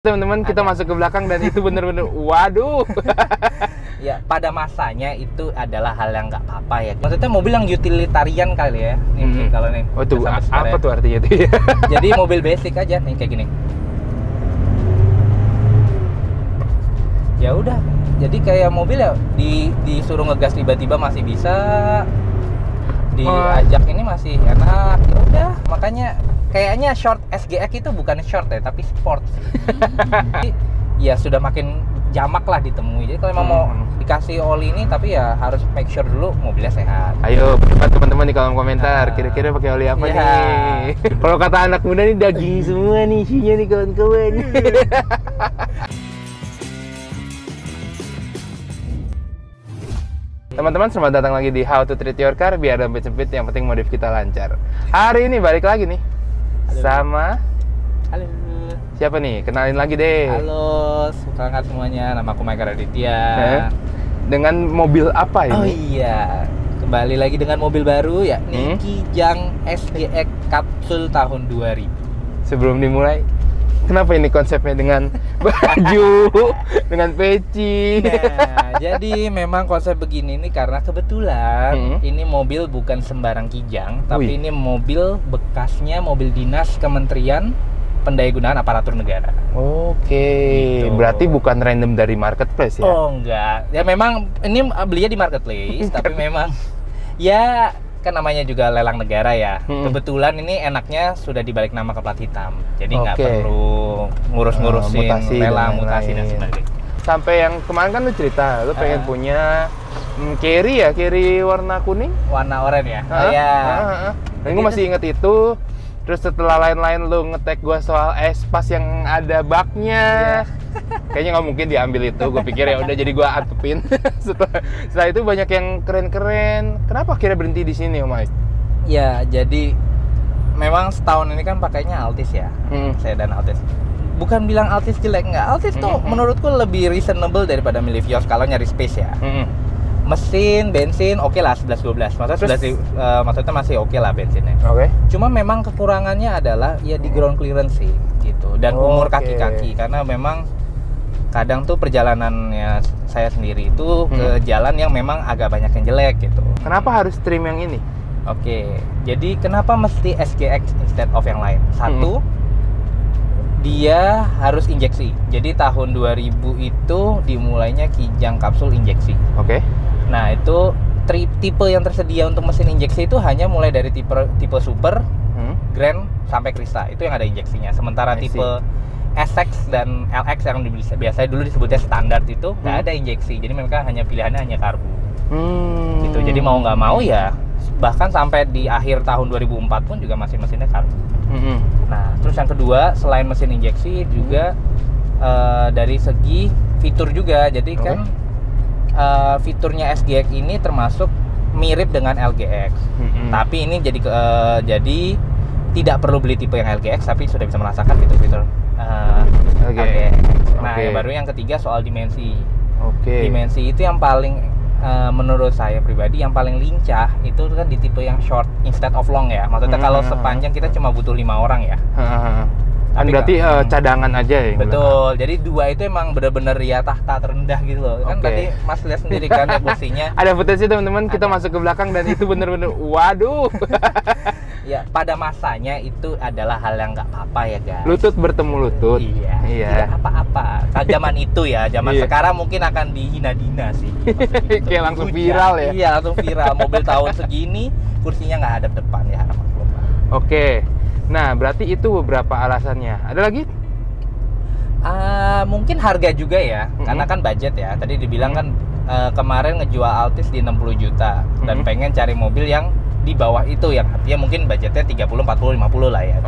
Teman-teman, kita masuk ke belakang dan itu bener-bener waduh. Ya, pada masanya itu adalah hal yang nggak apa-apa ya. Maksudnya mobil yang utilitarian kali ya. Nih, kalau nih. Oh tuh, apa tuh artinya itu ya? Jadi mobil basic aja nih kayak gini. Ya udah. Jadi kayak mobil ya disuruh ngegas tiba-tiba masih bisa. Diajak ini masih enak. Ya udah, makanya kayaknya short SGX itu bukan short ya, tapi sport sih. Jadi ya sudah makin jamak lah ditemui. Jadi kalau mau dikasih oli ini, tapi ya harus make sure dulu mobilnya sehat. Ayo berdebat teman-teman di kolom komentar. Kira-kira pakai oli apa nih? Kalau kata anak muda nih daging semua nih isinya nih kawan-kawan. Teman-teman, selamat datang lagi di How to Treat Your Car. Biar dompet sempit, yang penting modif kita lancar. Hari ini balik lagi nih. Halo. Sama Halo. siapa nih? Kenalin lagi deh. Halo, selamat semuanya. Nama aku Michael Raditya. Dengan mobil apa ini? Oh iya, kembali lagi dengan mobil baru ya, Kijang SGX Kapsul tahun 2000. Sebelum dimulai, kenapa ini konsepnya dengan baju, dengan peci? Nah, jadi memang konsep begini nih karena kebetulan ini mobil bukan sembarang Kijang, tapi ini mobil bekasnya mobil dinas Kementerian Pendayagunaan Aparatur Negara. Oke, Gitu. berarti bukan random dari marketplace ya? Oh enggak, ya memang ini belinya di marketplace, tapi memang ya kan namanya juga lelang negara ya. Kebetulan ini enaknya sudah dibalik nama ke plat hitam, jadi nggak perlu ngurus-ngurusin lelang, mutasi dan sebagainya. Sampai yang kemarin kan lu cerita, lu pengen punya carry ya, carry warna kuning, warna oranye ya. Iya. Dan gue masih inget itu. Terus setelah lain-lain lu nge-tag gue soal Espas yang ada baknya, kayaknya nggak mungkin diambil itu. Gue pikir ya udah, jadi gue antepin. setelah itu banyak yang keren-keren. Kenapa akhirnya berhenti di sini, Om Mike? Ya, jadi memang setahun ini kan pakainya Altis ya, sedan Altis. Bukan bilang Altis jelek, nggak. Altis tuh menurutku lebih reasonable daripada milih Vios kalau nyari space ya. Mesin, bensin, oke lah 11-12. Maksudnya masih oke lah bensinnya. Cuma memang kekurangannya adalah ya di ground clearance sih gitu. Dan umur kaki-kaki, karena memang kadang tuh perjalanannya saya sendiri itu ke jalan yang memang agak banyak yang jelek gitu. Kenapa harus trim yang ini? Oke, jadi kenapa mesti SGX instead of yang lain? Satu, dia harus injeksi. Jadi tahun 2000 itu dimulainya Kijang Kapsul injeksi. Nah, itu tipe yang tersedia untuk mesin injeksi itu hanya mulai dari tipe Super, Grand sampai Krista. Itu yang ada injeksinya. Sementara tipe SX dan LX yang biasanya dulu disebutnya standar itu nggak ada injeksi. Jadi mereka hanya pilihannya hanya karbu. Gitu. Jadi mau nggak mau ya, bahkan sampai di akhir tahun 2004 pun juga masih mesinnya karbu. Nah, terus yang kedua, selain mesin injeksi juga dari segi fitur juga. Jadi kan fiturnya SGX ini termasuk mirip dengan LGX, tapi ini jadi tidak perlu beli tipe yang LGX, tapi sudah bisa merasakan fitur-fitur LGX. Nah, yang baru yang ketiga soal dimensi. Dimensi itu yang paling menurut saya pribadi yang paling lincah itu kan di tipe yang short instead of long ya. Maksudnya kalau sepanjang kita cuma butuh 5 orang ya. Tapi berarti cadangan aja ya? Betul, jadi dua itu emang bener-bener ya tahta terendah gitu loh. Kan tadi Mas lihat sendiri kan ya posisinya. Ada footage teman-teman, kita masuk ke belakang dan itu bener-bener waduh. Ya, pada masanya itu adalah hal yang nggak apa-apa ya guys. Lutut bertemu lutut. Iya. Tidak apa-apa. Zaman itu ya, zaman sekarang mungkin akan dihina-dina sih. Kayak langsung viral ya? Iya, langsung viral. Mobil tahun segini, kursinya nggak hadap depan ya. Nah, berarti itu beberapa alasannya. Ada lagi? Mungkin harga juga ya, karena kan budget ya. Tadi dibilang kan kemarin ngejual Altis di 60 juta dan pengen cari mobil yang di bawah itu, yang artinya mungkin budgetnya 30, 40, 50 lah ya.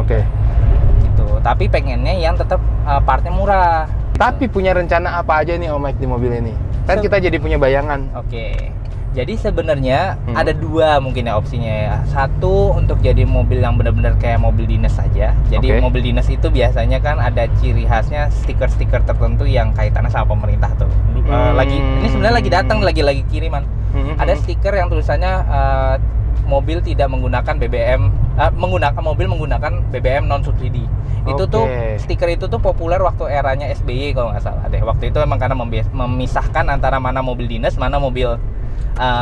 Gitu. Tapi pengennya yang tetap partnya murah. Tapi punya rencana apa aja nih Om Mike di mobil ini? Kan kita jadi punya bayangan. Jadi sebenarnya ada dua mungkin ya opsinya ya. Satu untuk jadi mobil yang benar-benar kayak mobil dinas saja. Jadi mobil dinas itu biasanya kan ada ciri khasnya stiker-stiker tertentu yang kaitannya sama pemerintah tuh. Ini sebenarnya lagi datang, lagi kiriman. Ada stiker yang tulisannya mobil tidak menggunakan BBM, mobil menggunakan BBM non subsidi. Itu tuh stiker itu tuh populer waktu eranya SBY kalau nggak salah deh. Waktu itu emang karena memisahkan antara mana mobil dinas, mana mobil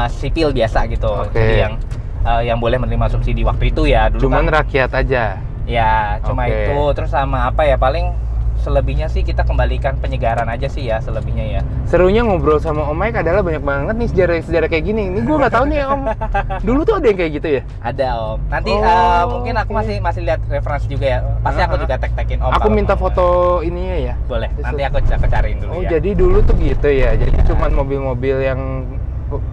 sipil biasa gitu. Jadi yang boleh menerima subsidi waktu itu ya dulu. Cuman kan rakyat aja. Ya, cuma itu. Terus sama apa ya, paling selebihnya sih kita kembalikan penyegaran aja sih ya, selebihnya ya. Serunya ngobrol sama Om Mike adalah banyak banget nih sejarah kayak gini. Ini gue nggak tahu nih Om. Dulu tuh ada yang kayak gitu ya? Ada Om. Nanti mungkin aku masih lihat referensi juga ya. Pasti aku juga tag-tagin Om. Aku minta foto ininya ya. Boleh. Nanti aku cariin dulu ya. Oh, jadi dulu tuh gitu ya. Jadi cuman mobil-mobil yang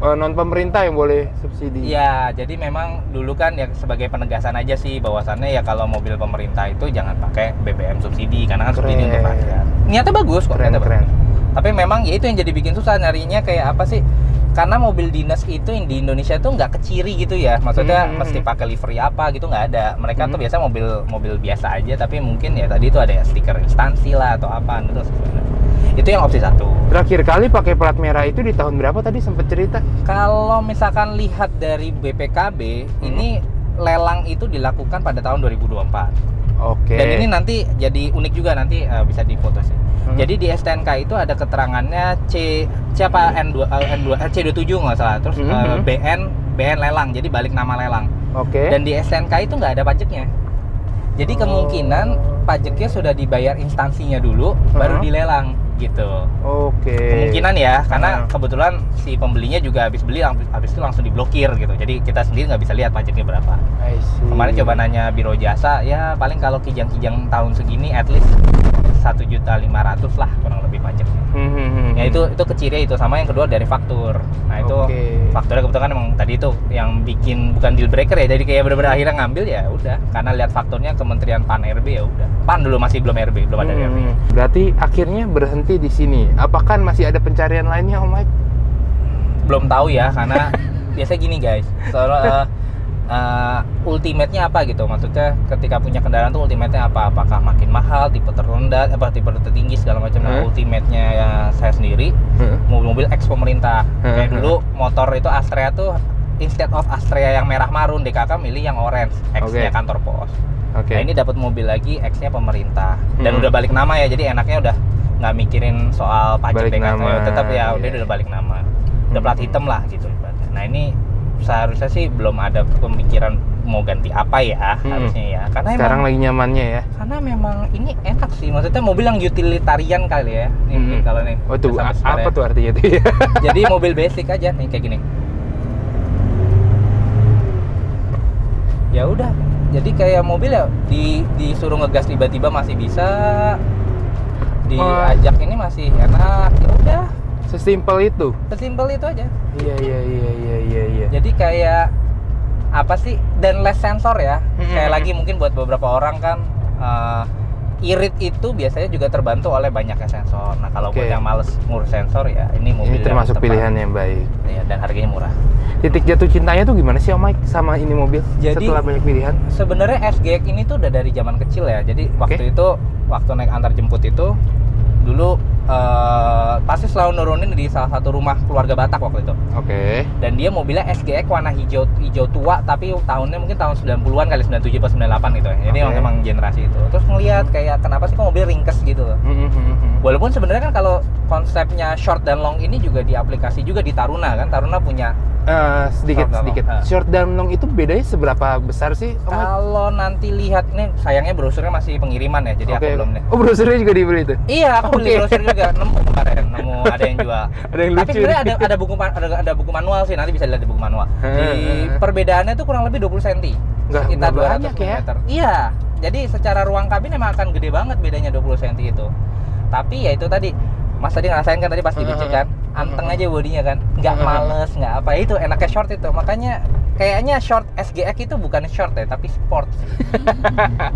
non pemerintah yang boleh subsidi. Iya, jadi memang dulu kan ya sebagai penegasan aja sih bahwasannya ya kalau mobil pemerintah itu jangan pakai BBM subsidi karena kan subsidi untuk rakyat. Niatnya bagus kok, keren. Tapi memang ya itu yang jadi bikin susah nyarinya kayak apa sih? Karena mobil dinas itu yang di Indonesia tuh nggak keciri gitu ya. Maksudnya mesti pakai livery apa gitu nggak ada. Mereka tuh biasa mobil biasa aja, tapi mungkin ya tadi itu ada ya stiker instansi lah atau apa gitu. Itu yang opsi satu. Terakhir kali pakai plat merah itu di tahun berapa tadi sempat cerita? Kalau misalkan lihat dari BPKB, ini lelang itu dilakukan pada tahun 2024. Dan ini nanti jadi unik juga, nanti bisa difoto sih. Jadi di STNK itu ada keterangannya C27 nggak salah. Terus BN lelang, jadi balik nama lelang. Dan di STNK itu nggak ada pajaknya. Jadi kemungkinan pajaknya sudah dibayar instansinya dulu, baru dilelang gitu. Kemungkinan ya, karena kebetulan si pembelinya juga habis beli, habis itu langsung diblokir gitu. Jadi kita sendiri nggak bisa lihat pajaknya berapa. Kemarin coba nanya biro jasa, ya paling kalau kijang-kijang tahun segini at least 1.500.000 lah kurang lebih pajaknya. Ya itu keciri itu. Sama yang kedua dari faktur. Nah itu fakturnya kebetulan emang tadi itu yang bikin bukan deal breaker ya. Jadi kayak benar-benar akhirnya ngambil ya udah. Karena lihat fakturnya Kementerian PAN RB ya udah. PAN dulu masih belum RB, belum ada RB. Berarti akhirnya berhenti di sini. Apakah masih ada pencarian lainnya Om Mike? Belum tahu ya, karena biasanya gini guys. Soalnya ultimate-nya apa gitu, maksudnya ketika punya kendaraan tuh ultimate-nya apa, apakah makin mahal, tipe terendah, tipe tertinggi segala macam. Ultimate-nya ya saya sendiri mobil-mobil ex pemerintah. Kayak dulu motor itu Astrea tuh instead of Astrea yang merah marun, DKK milih yang orange, X-nya kantor pos. Nah ini dapat mobil lagi X-nya pemerintah dan udah balik nama ya, jadi enaknya udah nggak mikirin soal pajak BKK, tetap ya udah balik nama, udah plat hitam lah gitu. Nah ini seharusnya sih belum ada pemikiran mau ganti apa ya, harusnya ya, karena sekarang lagi nyamannya ya, karena memang ini enak sih, maksudnya mobil yang utilitarian kali ya nih, kalau nih apa tuh artinya itu ya? Jadi mobil basic aja nih kayak gini ya udah, jadi kayak mobil ya disuruh ngegas tiba-tiba masih bisa, diajak ini masih enak, ya udah. Sesimpel itu aja. Iya. Jadi kayak apa sih, dan less sensor ya. Kayak lagi mungkin buat beberapa orang kan irit itu biasanya juga terbantu oleh banyaknya sensor. Nah kalau buat yang males ngurus sensor ya ini mobil ini termasuk pilihan yang baik. Iya, dan harganya murah. Titik jatuh cintanya tuh gimana sih Om Mike sama ini mobil? Jadi, setelah banyak pilihan. Sebenarnya SGX ini tuh udah dari zaman kecil ya. Jadi waktu naik antar jemput itu dulu pasti selalu nurunin di salah satu rumah keluarga Batak waktu itu. Dan dia mobilnya SGX warna hijau tua, tapi tahunnya mungkin tahun 90-an kali, 97 atau 98 gitu ya. Jadi emang generasi itu. Terus ngelihat kayak kenapa sih kok mobil ringkes gitu loh. Walaupun sebenarnya kan kalau konsepnya short dan long ini juga diaplikasi juga di Taruna kan. Taruna punya sedikit. Short dan long itu bedanya seberapa besar sih? Kalau nanti lihat nih, sayangnya brosurnya masih pengiriman ya, jadi aku belum deh. Oh, brosurnya juga dibeli itu? Iya, aku beli brosur juga, nemu ada yang jual. Ada yang lucu. Tapi sebenarnya ada buku manual sih, nanti bisa lihat di buku manual. Di perbedaannya tuh kurang lebih 20 cm. Sekitar 200 meter. Iya, jadi secara ruang kabin emang akan gede banget bedanya 20 cm itu. Tapi ya itu tadi, Mas tadi ngerasain kan tadi pas dicek kan, anteng aja bodinya kan, nggak males, nggak apa, itu enaknya short itu. Makanya kayaknya short SGX itu bukan short ya, tapi sport sih.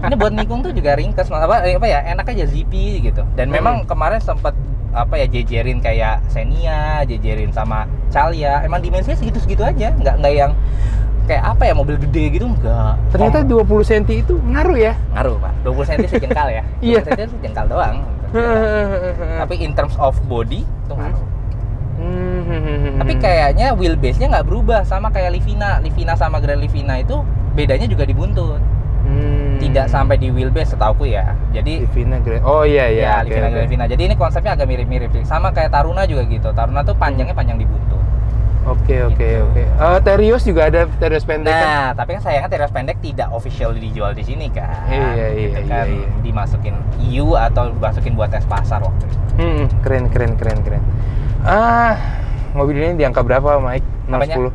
Ini buat nikung tuh juga ringkes, apa ya, enak aja zippy gitu. Dan memang kemarin sempat jejerin kayak Xenia, jejerin sama Calya, emang dimensinya segitu-segitu aja, nggak yang kayak apa ya, mobil gede gitu, enggak. Ternyata 20 cm itu ngaruh ya? Ngaruh Pak, 20 cm sejengkal ya. 20 cm sejengkal doang. Tapi in terms of body itu ngaruh. Tapi kayaknya wheelbase-nya nggak berubah, sama kayak Livina sama Grand Livina itu bedanya juga di buntut. Tidak sampai di wheelbase setahuku ya. Jadi Livina Grand. Oh iya iya. Livina Grand Livina. Jadi ini konsepnya agak mirip-mirip sih. Sama kayak Taruna juga gitu. Taruna tuh panjangnya panjang di buntut. Oke. Terios juga ada Terios pendek kan? Nah, tapi kan sayangnya Terios pendek tidak official dijual di sini kan. Iya. Dimasukin EU atau dimasukin buat tes pasar waktu itu. Keren. Mobil ini di angka berapa, Mike? 610.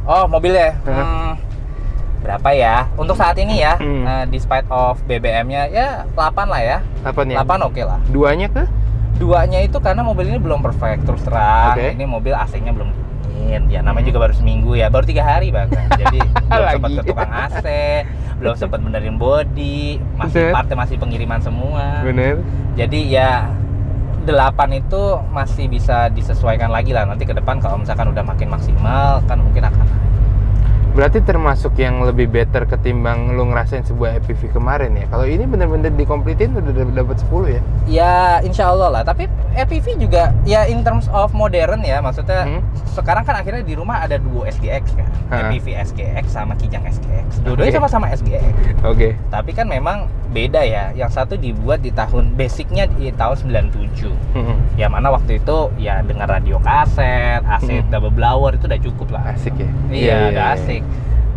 Oh, mobilnya. Berapa ya? Untuk saat ini ya, despite of BBM-nya ya 8 lah ya. 8 ya? 8 oke lah. Duanya ke? Duanya itu karena mobil ini belum perfect, terus terang. Ini mobil AC-nya belum dingin. Ya namanya juga baru seminggu ya, baru 3 hari bahkan. Jadi belum sempat ke tukang AC, belum sempat benerin body, partnya masih pengiriman semua. Bener. Jadi ya 8 itu masih bisa disesuaikan lagi lah nanti ke depan kalau misalkan udah makin maksimal kan mungkin akan. Berarti termasuk yang lebih better ketimbang lu ngerasain sebuah EPV kemarin ya. Kalau ini bener-bener dikompletin udah dapat 10 ya? Ya insya Allah lah. Tapi EPV juga ya in terms of modern ya. Maksudnya sekarang kan akhirnya di rumah ada duo SGX kan. EPV SGX sama Kijang SGX. Dua-duanya sama-sama SGX. Oke. Tapi kan memang beda ya. Yang satu dibuat di tahun basicnya di tahun 97. Ya mana waktu itu ya dengan radio kaset, AC double blower itu udah cukup lah. Asik ya? Iya, udah asik.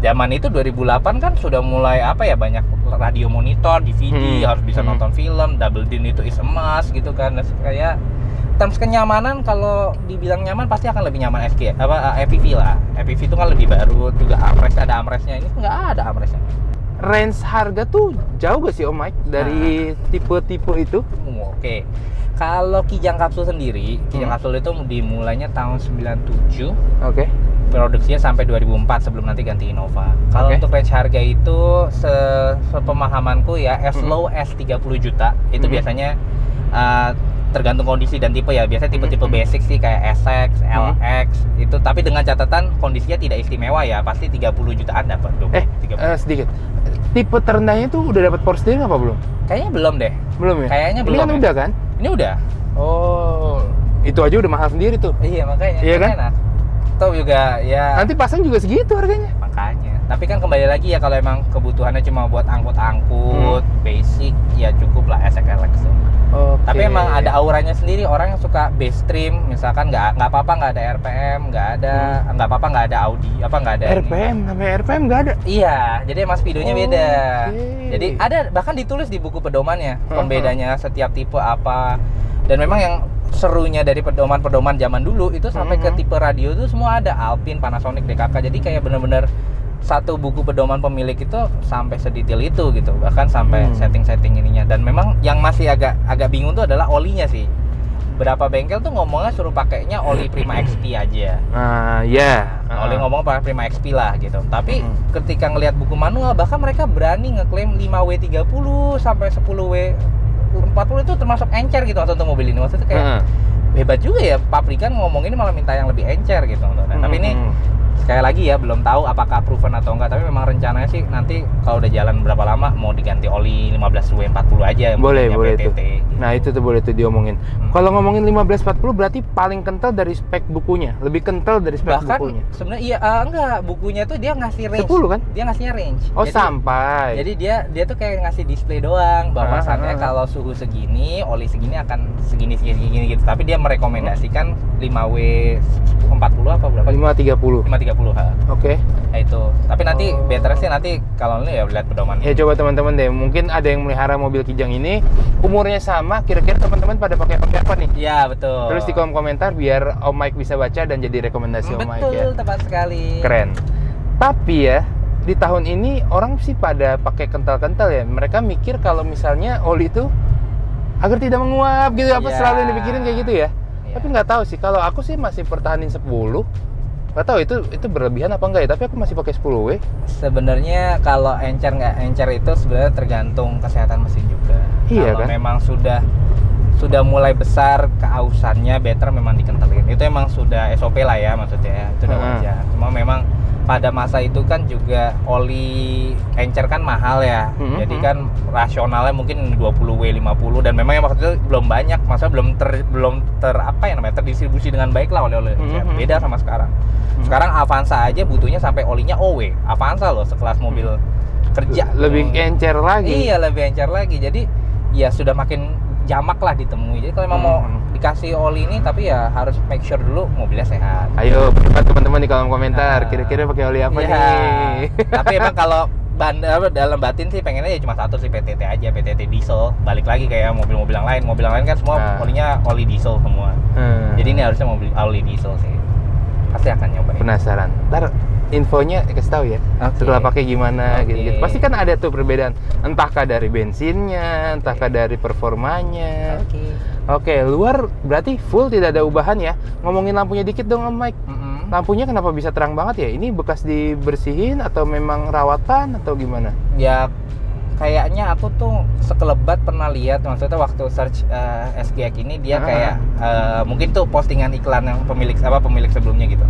Zaman itu 2008 kan sudah mulai apa ya, banyak radio monitor, DVD, harus bisa nonton film, double din itu is emas gitu kan. Kayak terms kenyamanan kalau dibilang nyaman pasti akan lebih nyaman EPV lah. EPV itu kan lebih baru, juga ada armrestnya. Ini nggak ada armrestnya. Range harga tuh jauh gak sih Om Mike dari tipe-tipe itu? Oke. Kalau Kijang Kapsul sendiri, Kijang Kapsul itu dimulainya tahun 97. Oke. Produksinya sampai 2004 sebelum nanti ganti Innova. Kalau untuk range harga itu sepemahamanku ya as low as 30 juta. Itu biasanya tergantung kondisi dan tipe ya. Biasanya tipe-tipe basic sih kayak SX, LX itu, tapi dengan catatan kondisinya tidak istimewa ya. Pasti 30 jutaan dapat. Sedikit. Tipe terendahnya tuh udah dapat power steering apa belum? Kayaknya belum deh. Belum ya? Kayaknya belum. Ini kan udah kan? Ini udah. Oh, itu aja udah mahal sendiri tuh. Iya makanya. Iya kan? Enak. Atau juga ya. Nanti pasang juga segitu harganya. Makanya. Tapi kan kembali lagi ya, kalau emang kebutuhannya cuma buat angkut-angkut, basic, ya cukup lah SX LX tuh. Tapi emang ada auranya sendiri. Orang yang suka base trim, misalkan nggak apa-apa nggak ada RPM, nggak apa-apa nggak ada Audi, nggak ada RPM, sampai RPM nggak ada. Iya, jadi emang speedonya beda. Jadi ada bahkan ditulis di buku pedomannya pembedanya setiap tipe apa. Dan memang yang serunya dari pedoman-pedoman zaman dulu itu sampai ke tipe radio itu semua ada, Alpine, Panasonic, DKK. Jadi kayak bener-bener satu buku pedoman pemilik itu sampai sedetail itu gitu, bahkan sampai setting-setting ininya. Dan memang yang masih agak bingung tuh adalah olinya sih. Berapa bengkel tuh ngomongnya suruh pakainya oli Prima XP aja. Oli ngomong pakai Prima XP lah gitu. Tapi ketika ngelihat buku manual, bahkan mereka berani ngeklaim 5W30 sampai 10W40 itu termasuk encer gitu untuk mobil ini. Maksudnya kayak hebat juga ya, pabrikan ngomong ini malah minta yang lebih encer gitu. Tapi ini sekali lagi ya, belum tahu apakah proven atau enggak, tapi memang rencananya sih nanti kalau udah jalan berapa lama mau diganti oli 15W40 aja. Boleh PTT, tuh. Gitu. Nah itu tuh boleh tuh diomongin. Kalau ngomongin 1540 berarti paling kental dari spek bukunya, lebih kental dari spek bukunya. Sebenarnya iya, enggak, bukunya tuh dia ngasih range. 10 kan? Dia ngasihnya range. Oh jadi, sampai. Jadi dia tuh kayak ngasih display doang, bahwasannya kalau suhu segini, oli segini akan segini gitu. Tapi dia merekomendasikan 5W40 apa berapa? 530. Oke. Nah, itu. Tapi nanti better sih nanti kalau ini ya lihat pedoman. Ya coba teman-teman deh, mungkin ada yang melihara mobil Kijang ini, umurnya sama, kira-kira teman-teman pada pakai apa nih? Iya, betul. Terus di kolom komentar biar Om Mike bisa baca dan jadi rekomendasi Om Mike ya. Betul, tepat sekali. Keren. Tapi ya, di tahun ini orang sih pada pakai kental-kental ya. Mereka mikir kalau misalnya oli itu agar tidak menguap gitu, apa selalu yang dipikirin kayak gitu ya. Tapi nggak tahu sih, kalau aku sih masih pertahanin 10. Nggak tahu itu berlebihan apa enggak ya, tapi aku masih pakai 10W. Sebenarnya kalau encer nggak encer itu sebenarnya tergantung kesehatan mesin juga. Iya, kalau kan? memang sudah mulai besar keausannya, better memang dikentalin. Itu emang sudah SOP lah ya, maksudnya ya. Itu udah wajar. Cuma memang pada masa itu kan juga oli encer kan mahal ya. Jadi kan rasionalnya mungkin 20W 50 dan memang yang waktu itu belum banyak, maksudnya belum terdistribusi dengan baik lah oli encer. Beda sama sekarang. Sekarang Avanza aja butuhnya sampai olinya OW. Avanza loh sekelas mobil kerja. Lebih encer lagi. Iya, lebih encer lagi. Jadi ya sudah makin jamak lah ditemui. Jadi kalau memang mau dikasih oli ini, tapi ya harus make sure dulu mobilnya sehat. Ayo berdebat teman-teman di kolom komentar, kira-kira pakai oli apa nih? Tapi emang kalau dalam batin sih pengennya ya cuma satu sih, PTT aja, PTT diesel. Balik lagi kayak mobil-mobil yang lain. Mobil yang lain kan semua olinya oli diesel semua. Jadi ini harusnya mobil oli diesel sih. Pasti akan nyobain. Penasaran. Ntar infonya kasih tahu ya. Setelah pakai gimana gitu. Pasti kan ada tuh perbedaan. Entahkah dari bensinnya, entahkah dari performanya. Oke, luar berarti full tidak ada ubahan ya. Ngomongin lampunya dikit dong Om Mike. Lampunya kenapa bisa terang banget ya? Ini bekas dibersihin atau memang rawatan atau gimana? Ya kayaknya aku tuh sekelebat pernah lihat, maksudnya waktu search SGX ini dia kayak mungkin tuh postingan iklan yang pemilik sebelumnya gitu.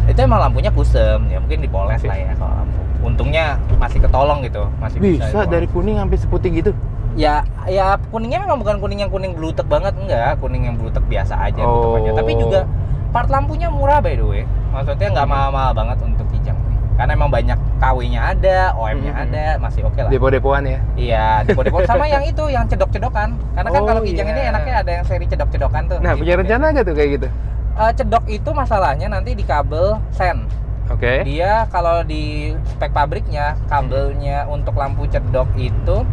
Itu emang lampunya kusem, ya mungkin dipoles lah ya kalau lampu. Untungnya masih ketolong gitu, masih bisa dari kuning sampai seputih gitu. Ya kuningnya memang bukan kuning yang kuning blutek banget, enggak, kuning yang blutek biasa aja blutek aja. Tapi juga part lampunya murah by the way. Maksudnya nggak mahal-mahal banget untuk Kijang ini. Karena emang banyak KW-nya ada, OM-nya ada, masih oke lah. Depo-depoan ya? Iya, depo-depoan sama yang itu, yang cedok-cedokan. Karena kan kalau Kijang ini enaknya ada yang seri cedok-cedokan tuh. Nah, punya rencana nggak tuh kayak gitu? Cedok itu masalahnya nanti di kabel sen. Dia kalau di spek pabriknya, kabelnya untuk lampu cedok itu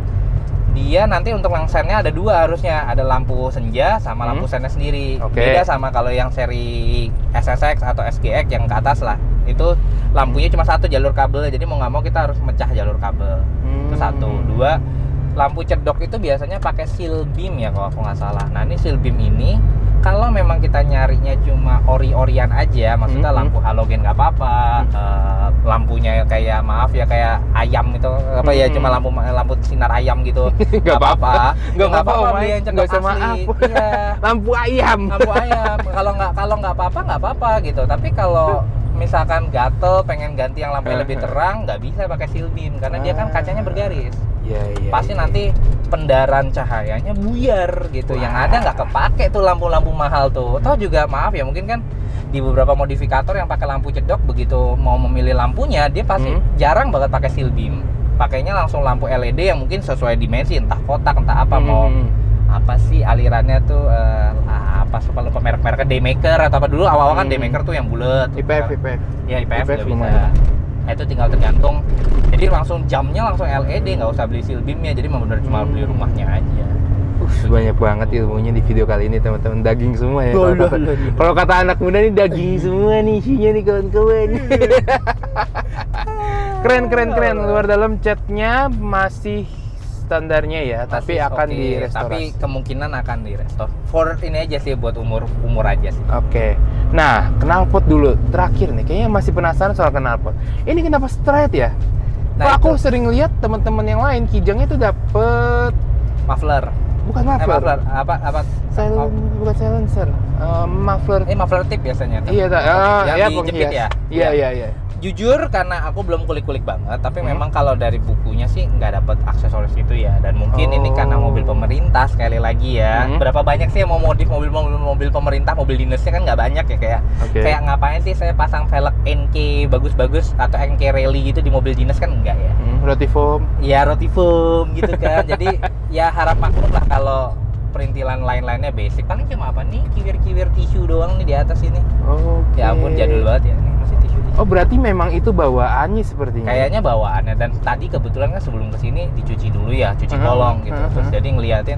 dia nanti untuk yang sennya ada dua harusnya, ada lampu senja sama lampu sennya sendiri. Beda sama kalau yang seri SSX atau SGX yang ke atas lah, itu lampunya cuma satu jalur kabel, jadi mau nggak mau kita harus mecah jalur kabel. Itu satu. Dua, lampu cedok itu biasanya pakai seal beam ya kalau aku nggak salah. Nah ini seal beam ini kalau memang kita nyarinya cuma ori-orian aja, maksudnya lampu halogen nggak apa-apa, lampunya kayak kayak ayam gitu, ya cuma lampu sinar ayam gitu, nggak apa-apa, nggak apa-apa, beli yang cedok asli. Iya. Lampu ayam. Kalau nggak apa-apa gitu. Tapi kalau misalkan gatel pengen ganti yang lampunya lebih terang, nggak bisa pakai seal beam karena dia kan kacanya bergaris. Pasti nanti pendaran cahayanya buyar gitu. Yang ada nggak kepake tuh lampu-lampu mahal tuh. Toh juga maaf ya, mungkin kan di beberapa modifikator yang pakai lampu cedok, begitu mau memilih lampunya dia pasti jarang banget pakai seal beam. Pakainya langsung lampu LED yang mungkin sesuai dimensi, entah kotak entah apa, mau apa sih alirannya tuh lupa merek-mereknya Daymaker atau apa. Dulu awal-awal kan Daymaker tuh yang bulat. IPF. Ya IPF juga bisa. Nah, itu tinggal tergantung. Jadi langsung jamnya langsung LED, nggak usah beli seal beamnya. Jadi benar cuma beli rumahnya aja. Banyak banget ilmunya di video kali ini teman-teman. Daging semua ya. Kalau kata anak muda nih daging semua nih isinya nih kawan-kawan. Keren. Luar dalam catnya masih standarnya ya, tapi akan direstorasi. Tapi kemungkinan akan direstore. For ini aja sih, buat umur aja sih. Nah, knalpot dulu. Terakhir nih, kayaknya masih penasaran soal knalpot. Ini kenapa straight ya? Nah, aku sering lihat teman-teman yang lain Kijangnya itu dapet muffler. Bukan muffler. Apa? Bukan silencer. Muffler. Ini muffler tip biasanya. Iya, yang dijepit ya. Iya. Jujur karena aku belum kulik-kulik banget, tapi memang kalau dari bukunya sih nggak dapet aksesoris itu ya. Dan mungkin ini karena mobil pemerintah sekali lagi ya. Berapa banyak sih yang mau modif mobil pemerintah, mobil dinasnya kan nggak banyak ya, kayak ngapain sih saya pasang velg NK bagus-bagus atau NK rally gitu di mobil dinas, kan enggak ya. Roti foam. Iya, roti foam gitu kan. Jadi ya harap maklum lah kalau perintilan lain-lainnya basic. Paling cuma apa nih, kiwir-kiwir tisu doang nih di atas ini. Ya ampun, jadul banget ya. Ini masih tisu. Oh, berarti memang itu bawaannya sepertinya? Kayaknya bawaannya. Dan tadi kebetulan kan sebelum kesini dicuci dulu ya, cuci kolong gitu. Terus jadi ngeliatin,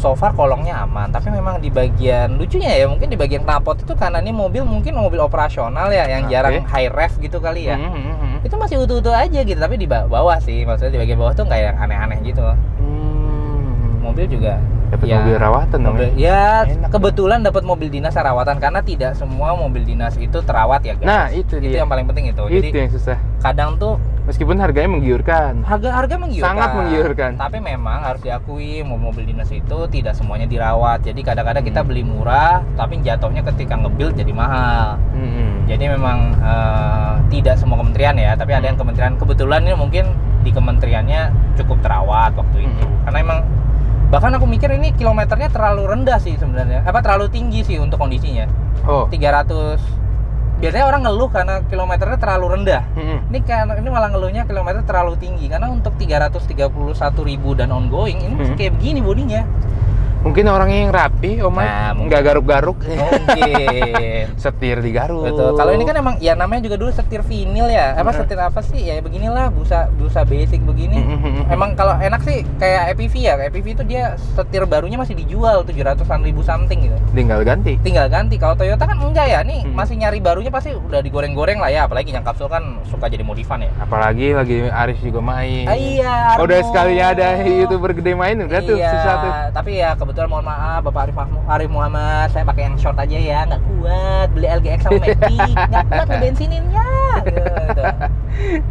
so far kolongnya aman. Tapi memang di bagian, lucunya ya, mungkin di bagian knalpot itu karena ini mobil mungkin mobil operasional ya, yang jarang high rev gitu kali ya. Itu masih utuh-utuh aja gitu. Tapi di bawah sih, maksudnya di bagian bawah tuh nggak yang aneh-aneh gitu. Mobil juga Dapat mobil rawatan dong ya. Enak Kebetulan dapat mobil dinas rawatan karena tidak semua mobil dinas itu terawat ya guys. Nah itu yang paling penting itu. Jadi yang susah. Kadang tuh meskipun harganya menggiurkan. Harga menggiurkan. Sangat menggiurkan. Tapi memang harus diakui mobil dinas itu tidak semuanya dirawat. Jadi kadang-kadang kita beli murah, tapi jatuhnya ketika nge-build jadi mahal. Jadi memang tidak semua kementerian ya, tapi ada yang kementerian kebetulan ini mungkin di kementeriannya cukup terawat waktu itu. Karena emang bahkan aku mikir ini kilometernya terlalu rendah sih sebenarnya. Terlalu tinggi sih untuk kondisinya. 300. Biasanya orang ngeluh karena kilometernya terlalu rendah. Ini malah ngeluhnya kilometer terlalu tinggi karena untuk 331.000 dan ongoing ini masih kayak begini bodinya. Mungkin orangnya yang rapi, nggak garuk-garuk. Mungkin. Setir digaruk. Betul. Kalau ini kan emang ya namanya juga dulu setir vinil ya. Setir apa sih? Ya beginilah, busa basic begini. Emang kalau enak sih kayak EPV ya. EPV itu dia setir barunya masih dijual 700-an ribu something gitu. Tinggal ganti. Kalau Toyota kan enggak ya. Nih masih nyari barunya pasti udah digoreng-goreng lah ya. Apalagi yang kapsul kan suka jadi modifan ya. Apalagi lagi Aris juga main. Iya. Udah sekali ada YouTuber gede main udah tuh susah tuh. Tapi ya kebetulan mohon maaf Bapak Arif Muhammad, saya pakai yang short aja ya, nggak kuat beli LGX sama Matic, nggak kuat ngebensininnya gitu.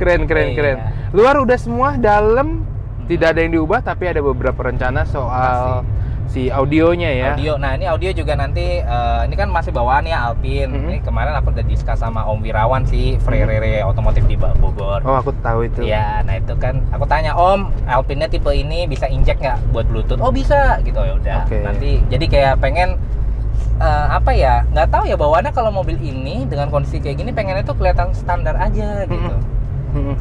Keren. Luar udah semua, dalam tidak ada yang diubah, tapi ada beberapa rencana soal si audionya ya. Nah ini audio juga nanti ini kan masih bawaan ya Alpine. Ini kemarin aku udah discuss sama Om Wirawan si Frere Otomotif di Bogor. Oh aku tahu itu. Ya, nah itu kan aku tanya Om, Alpine-nya tipe ini bisa injek nggak buat Bluetooth? Oh bisa gitu ya udah. Nanti jadi kayak pengen nggak tahu ya bawaannya kalau mobil ini dengan kondisi kayak gini pengennya tuh kelihatan standar aja gitu.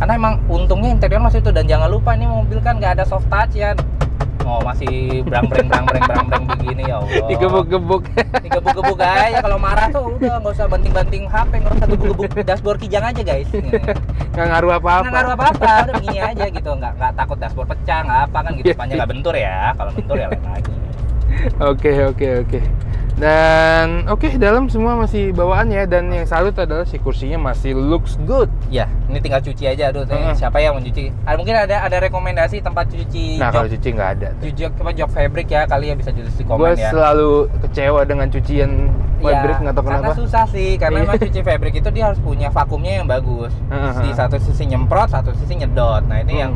Karena emang untungnya interior masih itu, dan jangan lupa ini mobil kan nggak ada soft touch ya. Masih brang-breng begini ya Allah. Digebuk-gebuk aja. Kalau marah tuh udah nggak usah banting-banting HP, nggak usah gebuk-gebuk dashboard kijang aja guys. Nggak ngaruh apa-apa. Udah begini aja gitu, nggak takut dashboard pecah, nggak apa kan gitu. Sepanjang nggak bentur ya. Kalau bentur ya lain lagi. Oke. Dan dalam semua masih bawaan ya, dan yang salut adalah si kursinya masih looks good. Ya, ini tinggal cuci aja. Aduh, siapa yang mencuci? Mungkin ada rekomendasi tempat cuci. Nah, kalau cuci nggak ada. Jok fabric ya, kali ya bisa tulis di komen ya. Gue selalu kecewa dengan cucian fabric, nggak tahu kenapa. Karena susah sih, karena memang cuci fabric itu dia harus punya vakumnya yang bagus. Di satu sisi nyemprot, satu sisi nyedot. Nah, ini yang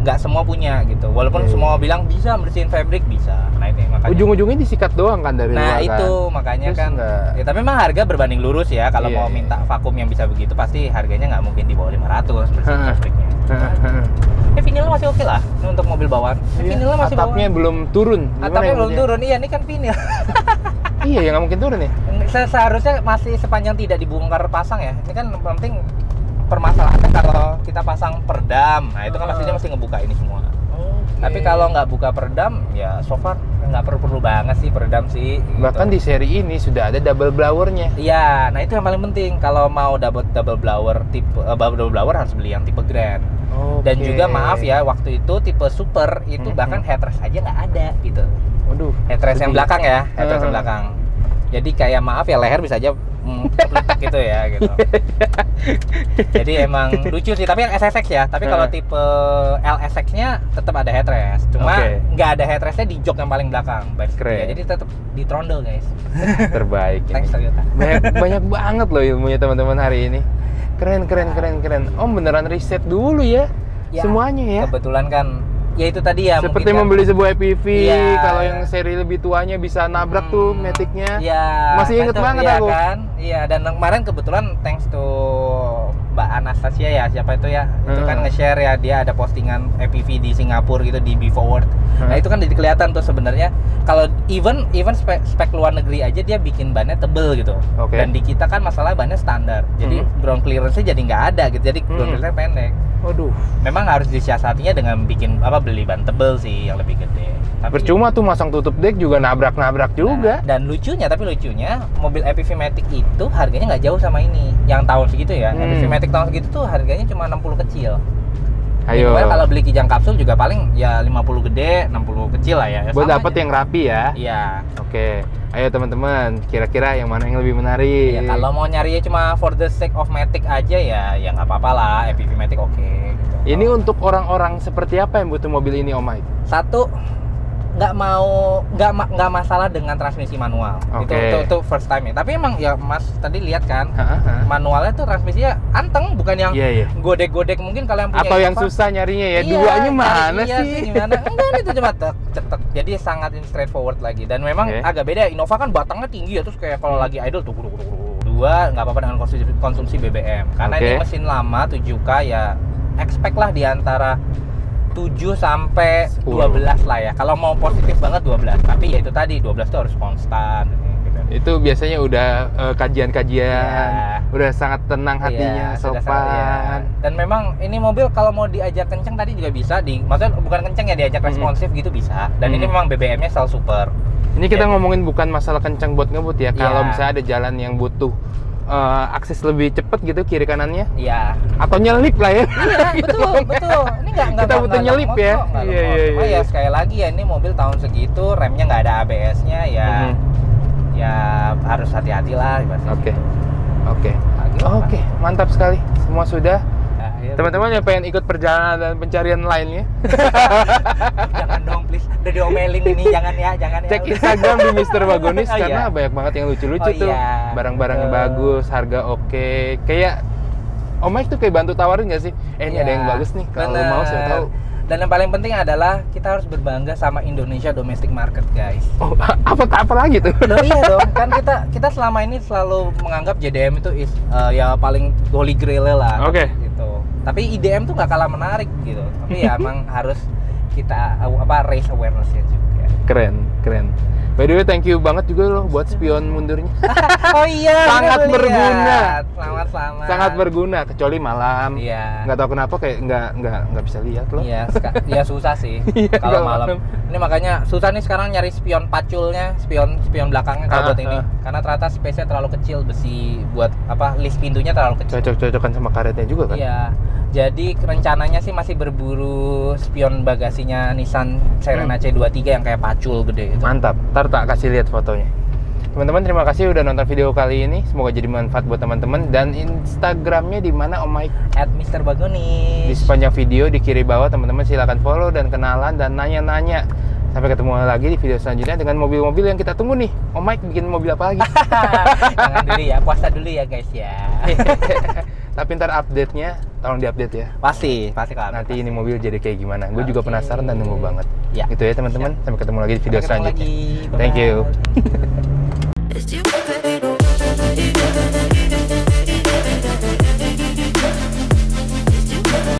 nggak semua punya gitu, walaupun semua bilang bisa bersihin fabric, bisa. Nah ini makanya ujung-ujungnya disikat doang kan dari luar kan. Itu makanya terus kan ya, tapi memang harga berbanding lurus ya. Kalau mau minta vakum yang bisa begitu pasti harganya nggak mungkin di bawah 500 bersihin fabricnya. Vinilnya masih oke lah ini untuk mobil bawaan. Vinilnya masih atapnya belum turun. Atapnya belum turun. Iya, ini kan vinil. Iya ya, nggak mungkin turun ya. Seharusnya masih sepanjang tidak dibongkar pasang ya. Ini kan penting permasalahannya kalau kita pasang perdam, nah itu kan pastinya mesti ngebuka ini semua. Tapi kalau nggak buka perdam, ya so far nggak perlu banget sih perdam sih. Bahkan di seri ini sudah ada double blowernya. Iya, nah itu yang paling penting. Kalau mau double blower harus beli yang tipe Grand. Dan juga maaf ya, waktu itu tipe Super itu bahkan headrest aja nggak ada gitu. Waduh. Headrest yang belakang ya, headrest yang belakang. Jadi kayak maaf ya, leher bisa aja gitu ya gitu. Jadi emang lucu sih, tapi yang SSX ya. Tapi kalau tipe LSX-nya tetap ada headrest. Cuma nggak ada headrestnya di jok yang paling belakang. Ya, jadi tetap di trondol guys. Terbaik. Thanks Toyota. Banyak banget loh ilmunya teman-teman hari ini. Keren. Om beneran riset dulu ya semuanya ya. Kebetulan kan ya itu tadi ya, seperti membeli sebuah EPV, kalau yang seri lebih tuanya bisa nabrak tuh Matic-nya. Masih inget banget aku kan. Iya, dan kemarin kebetulan thanks to Mbak Anastasia ya, siapa itu ya, itu kan nge-share ya, dia ada postingan EPV di Singapura gitu, di B-Forward. Nah itu kan jadi kelihatan tuh sebenarnya kalau even spek luar negeri aja dia bikin bannya tebel gitu. Dan di kita kan masalah bannya standar, jadi ground clearance-nya jadi nggak ada gitu, jadi ground clearance-nya pendek. Waduh. Memang harus disiasatinya dengan bikin beli ban tebel sih yang lebih gede. Tapi percuma tuh masang tutup deck juga nabrak juga. Dan lucunya mobil EPV Matic itu harganya nggak jauh sama ini. Yang tahun segitu ya, EPV Matic tahun segitu tuh harganya cuma 60 kecil. Ayo. Kalau beli Kijang kapsul juga paling ya 50 gede, 60 kecil lah ya. Buat dapat yang rapi ya. Iya. Oke. Ayo teman-teman, kira-kira yang mana yang lebih menarik? Ya kalau mau nyarinya cuma for the sake of Matic aja ya nggak apa-apa lah, EPV Matic oke. Gitu. Ini untuk orang-orang seperti apa yang butuh mobil ini Om Mike? Satu, nggak masalah dengan transmisi manual. Itu first time ya. Tapi emang ya Mas tadi lihat kan, manualnya tuh transmisinya anteng, bukan yang godek-godek mungkin kalau yang punya atau yang susah nyarinya ya. Duanya mana sih? Gimana? Enggak, itu cuma cetek. Jadi sangat straightforward lagi. Dan memang agak beda. Innova kan batangnya tinggi ya, terus kayak kalau lagi idle tuh dua nggak apa-apa dengan konsumsi BBM. Karena ini mesin lama 7K ya, expect lah di antara 7 sampai 12 lah ya. Kalau mau positif banget 12. Tapi ya itu tadi 12 itu harus konstan gitu. Itu biasanya udah kajian-kajian, udah sangat tenang hatinya, sopan. Dan memang ini mobil kalau mau diajak kenceng tadi juga bisa, maksudnya bukan kenceng ya, diajak responsif gitu bisa. Dan ini memang BBM-nya sel super. Ini kita ngomongin bukan masalah kenceng buat ngebut ya. Kalau misalnya ada jalan yang butuh akses lebih cepet gitu kiri kanannya, atau nyelip lah ya. Betul. Ini nggak kita butuh nyelip ya. Cuma ya sekali lagi ya, ini mobil tahun segitu, remnya nggak ada ABS-nya ya. Ya harus hati-hati lah. Oke, mantap sekali. Semua sudah. Teman-teman yang pengen ikut perjalanan dan pencarian lainnya, jangan dong please, udah diomelin ini, jangan ya. Cek Instagram di Mr. Wagonis karena banyak banget yang lucu-lucu tuh, barang-barangnya bagus, harga oke. Kayak Om Mike tuh kayak bantu tawarin nggak sih? Ini ada yang bagus nih, kalau mau saya tahu. Dan yang paling penting adalah kita harus berbangga sama Indonesia domestic market, guys. Oh, apa lagi tuh? Iya dong, kan kita selama ini selalu menganggap JDM itu ya paling holy grail lah. Gitu. Tapi IDM tuh nggak kalah menarik gitu. Tapi ya emang harus kita raise awareness-nya juga. Keren. By the way, thank you banget juga loh buat spion mundurnya. Oh iya, sangat berguna. Selamat. Sangat berguna, kecuali malam. Iya. Nggak tahu kenapa kayak nggak bisa lihat loh. Iya, ya susah sih kalau malam. Ini makanya susah nih sekarang nyari spion paculnya, spion belakangnya kalau buat ini. Karena ternyata space-nya terlalu kecil, besi buat list pintunya terlalu kecil. Cocok-cocokan sama karetnya juga kan? Iya. Jadi rencananya sih masih berburu spion bagasinya Nissan Serena C23 yang kayak pacul gede gitu. Mantap. Ntar tak kasih lihat fotonya. Teman-teman, terima kasih udah nonton video kali ini. Semoga jadi manfaat buat teman-teman. Dan Instagramnya di mana Om Mike? @MrBagonis. Di sepanjang video di kiri bawah, teman-teman silakan follow dan kenalan dan nanya-nanya. Sampai ketemu lagi di video selanjutnya dengan mobil-mobil yang kita tunggu nih. Om Mike bikin mobil apa lagi? Jangan dulu ya, puasa dulu ya guys ya. Tapi ntar update-nya tolong diupdate ya. Pasti kalau nanti ini mobil jadi kayak gimana. Gue juga penasaran dan nunggu banget. Gitu ya teman-teman. Sampai ketemu lagi di video selanjutnya. Thank you.